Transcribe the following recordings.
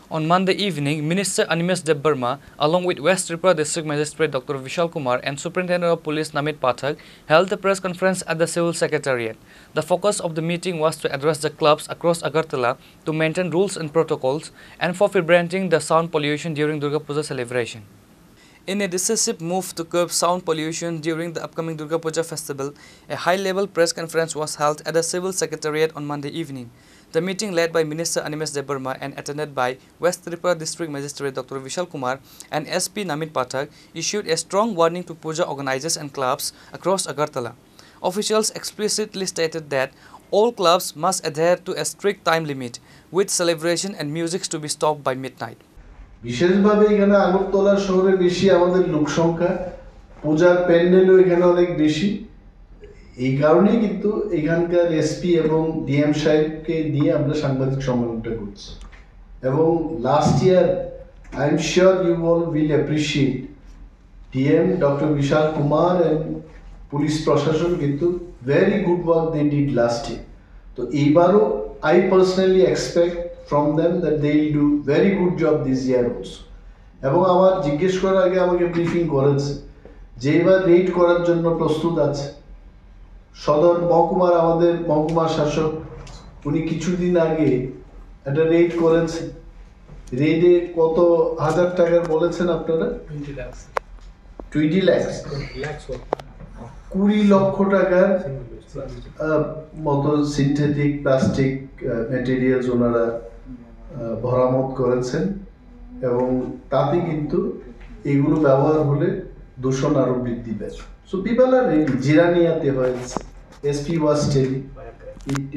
On Monday evening, Minister Animesh Debbarma, along with West Tripura District Magistrate Dr. Vishal Kumar and Superintendent of Police Namit Pathak, held a press conference at the Civil Secretariat. The focus of the meeting was to address the clubs across Agartala to maintain rules and protocols and for preventing the sound pollution during Durga Puja celebration. In a decisive move to curb sound pollution during the upcoming Durga Puja festival, a high-level press conference was held at the Civil Secretariat on Monday evening. The meeting, led by Minister Animesh Debbarma and attended by West Tripura District Magistrate Dr. Vishal Kumar and SP Namit Pathak, issued a strong warning to puja organizers and clubs across Agartala. Officials explicitly stated that all clubs must adhere to a strict time limit, with celebration and music to be stopped by midnight. বিশেষভাবে এখানে আগরতলা শহরে বেশি আমাদের লোক সংখ্যা, পূজার প্যান্ডেলও এখানে অনেক বেশি। এই কারণেই কিন্তু এখানকার এসপি এবং ডিএম সাহেবকে নিয়ে আমরা সাংবাদিক সম্মেলনটা করছি। এবং last year I am sure you all will appreciate DM doctor Bishal Kumar and police প্রশাসন কিন্তু very good work they did last year. তো এইবারও I personally expect from them that they will do very good job this year also. এবং আমার জিজ্ঞেস করার আগে আমাকে ব্রিফিং করেছে যে এবার রেড করার জন্য প্রস্তুত আছে। সদর মহকুমার আমাদের মহকুমা শাসক উনি কিছুদিন আগে একটা রেড করেছে। রেডে কত হাজার টাকার বলেছেন আপনারা? 20 লাখ 20 লক্ষ টাকার মতো সিনথেটিক প্লাস্টিক ম্যাটেরিয়ালস ওনারা বরামদ করেছেন এবং তাতে কিন্তু এগুলো ব্যবহার হলে দূষণ আরো বৃদ্ধি পায়। সো পিপল আর রেডি। জিরানিয়াতে হয়েছে, SP was telling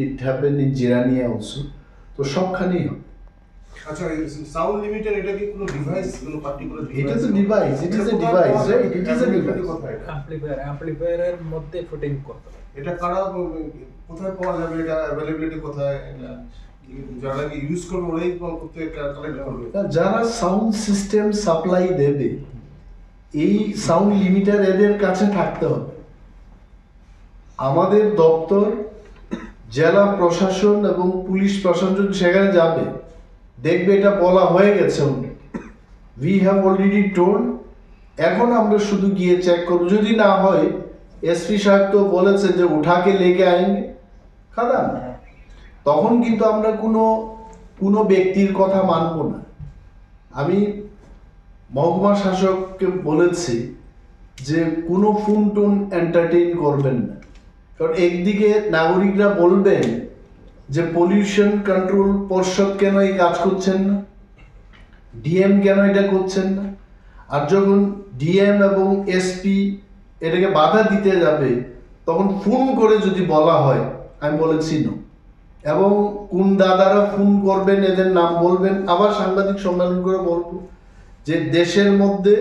it happen in Jirania also. তো সবখানেই হয়। আচ্ছা, সাউন্ড লিমিটার এটা কি কোনো ডিভাইস, কোনো পার্টিকুলার ডিভাইস? এটা তো device, it is a device, right? It is a device. অ্যাম্পলিফায়ারের মধ্যে ফিটিং করতে হবে। এটা কারা কোথায় পাওয়া যাবে? এটা অ্যাভেলেবিলিটি কোথায়? যারা ইউজ করবে ওরাই করতে কালেক্ট করবে? যারা সাউন্ড সিস্টেম সাপ্লাই দেবে এই সাউন্ড লিমিটার এদের কাছে থাকতে হবে। আমাদের দপ্তর, জেলা প্রশাসন এবং পুলিশ প্রশাসন সেখানে যাবে, দেখবে এটা বলা হয়ে গেছে। We have already told. এখন আমরা শুধু গিয়ে চেক করব, যদি না হয় এসপি সাহেব তো বলেছে যে উঠাকে লেগে আইনগে খাদান, তখন কিন্তু আমরা কোনো ব্যক্তির কথা মানব না। আমি মহকুমা শাসককে বলেছি যে কোনো ফোন টোন এন্টারটেইন করবেন না, কারণ একদিকে নাগরিকরা বলবেন যে পলিউশন কন্ট্রোল পর্ষদ কেন এই কাজ করছেন না, ডিএম কেন এটা করছেন না। আর যখন ডিএম এবং এসপি এটাকে বাধা দিতে যাবে তখন ফোন করে যদি বলা হয়, আমি বলেছি না। এবং কোন দাদারা ফোন করবেন এদের নাম বলবেন, আবার সাংবাদিক সম্মেলন করে বলবো যে দেশের মধ্যে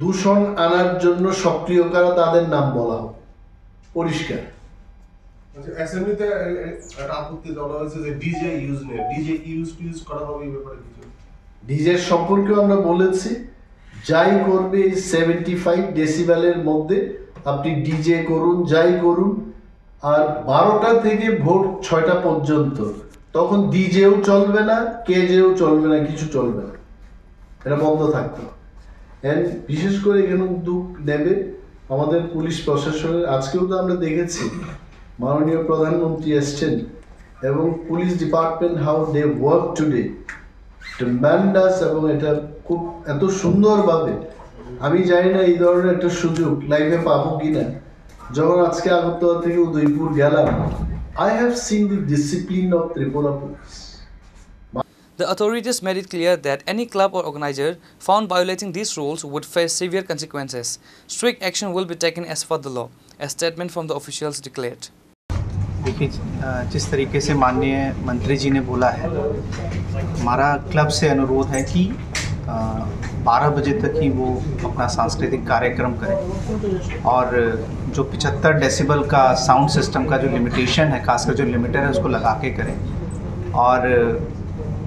দূষণ আনার জন্য সক্রিয় কারা তাদের নাম বলা হবে পরিষ্কার। অ্যাসেম্বলিতে একটা আপত্তি জানানো হয়েছে যে ডিজে ইউজ নেই, ডিজে ইউজ করা হবে এই ব্যাপারে কিছু? ডিজে সম্পর্কেও আমরা বলেছি যাই করবে 75 ডেসিবেলের মধ্যে আপনি ডিজে করুন, যাই করুন। আর 12টা থেকে ভোর 6টা পর্যন্ত তখন ডিজেও চলবে না, কেজেও চলবে না, কিছু চলবে না, এটা বন্ধ থাকবে। এন্ড বিশেষ করে এখানে উদ্যোগ নেবে আমাদের পুলিশ প্রশাসনের। আজকেও তো আমরা দেখেছি মাননীয় প্রধানমন্ত্রী এসছেন এবং police department how they work today tremendous, এবং এটা খুব এত সুন্দরভাবে আমি জানি না এই ধরনের একটা সুযোগ লাইফে পাবো কিনা। যখন আজকে আগরতলা থেকে উদয়পুর গেলাম, I have seen the discipline of Tripura police. The authorities made it clear that any club or organizer found violating these rules would face severe consequences. Strict action will be taken as per the law, a statement from the officials declared. देखिए, जिस तरीके से माननीय मंत्री जी ने बोला है, हमारा क्लब से अनुरोध है कि 12 बजे तक ही वो अपना सांस्कृतिक कार्यक्रम करें और जो 75 डेसिबल का साउंड सिस्टम का जो लिमिटेशन है, खासकर जो लिमिटर है उसको लगा के करें और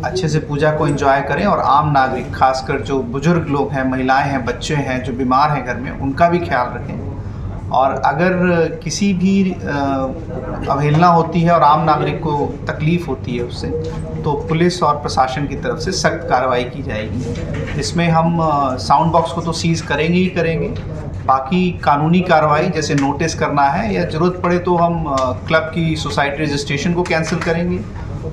अच्छे से पूजा को एंजॉय करें। और आम नागरिक, खासकर जो बुजुर्ग लोग हैं, महिलाएं हैं, बच्चे हैं, जो बीमार हैं घर में, उनका भी ख्याल रखें और अगर किसी भी अवहेलना होती है और आम नागरिक को तकलीफ़ होती है उससे, तो पुलिस और प्रशासन की तरफ से सख्त कार्रवाई की जाएगी। इसमें हम साउंड बॉक्स को तो सीज़ करेंगे ही करेंगे, बाकी कानूनी कार्रवाई जैसे नोटिस करना है या ज़रूरत पड़े तो हम क्लब की सोसाइटी रजिस्ट्रेशन को कैंसिल करेंगे।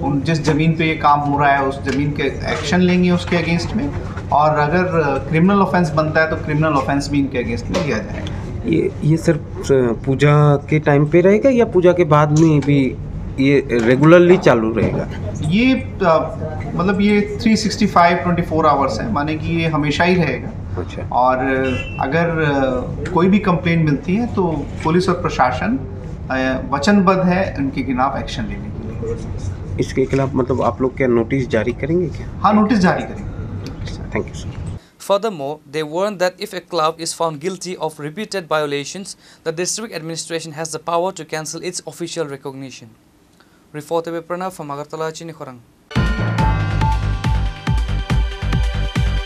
उन जिस ज़मीन पे ये काम हो रहा है उस ज़मीन के एक्शन लेंगे उसके अगेंस्ट में, और अगर क्रिमिनल ऑफेंस बनता है तो क्रिमिनल ऑफेंस भी इनके अगेंस्ट में लिया जाएगा। ये सिर्फ पूजा के टाइम पे रहेगा या पूजा के बाद में भी ये रेगुलरली चालू रहेगा? ये मतलब ये 365 आवर्स है, माने कि ये हमेशा ही रहेगा। अच्छा। और अगर कोई भी कंप्लेंट मिलती है तो पुलिस और प्रशासन वचनबद्ध है उनके खिलाफ एक्शन लेने के लिए। इसके खिलाफ मतलब आप लोग क्या नोटिस जारी करेंगे क्या? हाँ, नोटिस जारी करेंगे। Thank you sir. Furthermore, they warned that if a club is found guilty of repeated violations, the district administration has the power to cancel its official recognition. Reported by Pranav from Agartala, Chini Khorang.